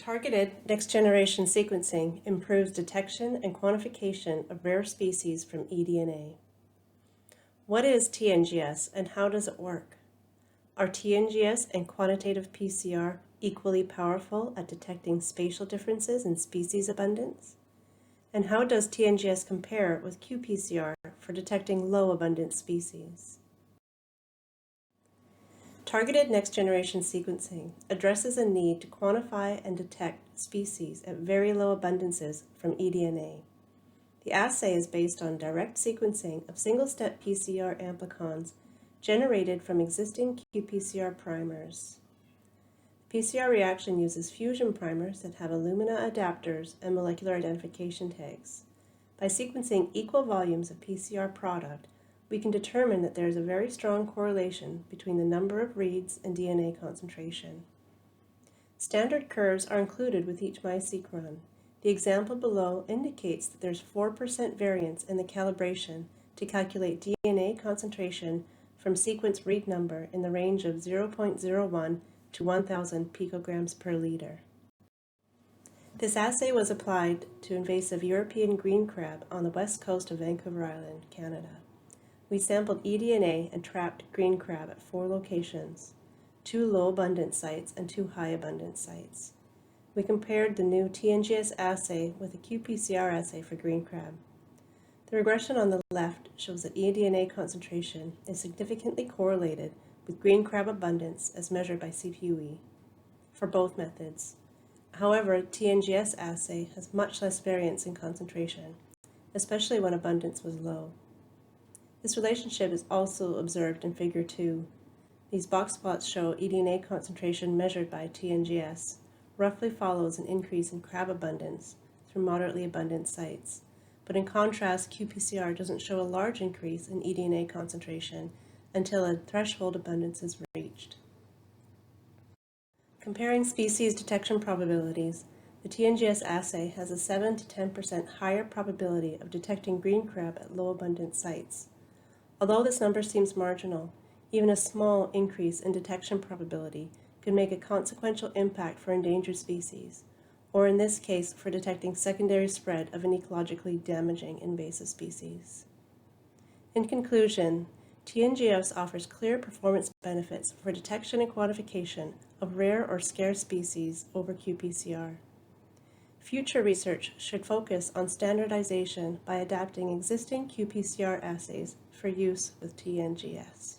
Targeted next-generation sequencing improves detection and quantification of rare species from eDNA. What is TNGS and how does it work? Are TNGS and quantitative PCR equally powerful at detecting spatial differences in species abundance? And how does TNGS compare with qPCR for detecting low abundance species? Targeted next-generation sequencing addresses a need to quantify and detect species at very low abundances from eDNA. The assay is based on direct sequencing of single-step PCR amplicons generated from existing qPCR primers. The PCR reaction uses fusion primers that have Illumina adapters and molecular identification tags. By sequencing equal volumes of PCR product, we can determine that there is a very strong correlation between the number of reads and DNA concentration. Standard curves are included with each MiSeq run. The example below indicates that there's 4% variance in the calibration to calculate DNA concentration from sequence read number in the range of 0.01 to 1,000 picograms per liter. This assay was applied to invasive European green crab on the west coast of Vancouver Island, Canada. We sampled eDNA and trapped green crab at 4 locations, 2 low abundance sites and 2 high abundance sites. We compared the new TNGS assay with a qPCR assay for green crab. The regression on the left shows that eDNA concentration is significantly correlated with green crab abundance as measured by CPUE for both methods. However, TNGS assay has much less variance in concentration, especially when abundance was low. This relationship is also observed in Figure 2. These box plots show eDNA concentration measured by TNGS roughly follows an increase in crab abundance through moderately abundant sites, but in contrast, qPCR doesn't show a large increase in eDNA concentration until a threshold abundance is reached. Comparing species detection probabilities, the TNGS assay has a 7 to 10% higher probability of detecting green crab at low abundance sites. Although this number seems marginal, even a small increase in detection probability could make a consequential impact for endangered species, or in this case for detecting secondary spread of an ecologically damaging invasive species. In conclusion, TNGS offers clear performance benefits for detection and quantification of rare or scarce species over qPCR. Future research should focus on standardization by adapting existing qPCR assays for use with TNGS.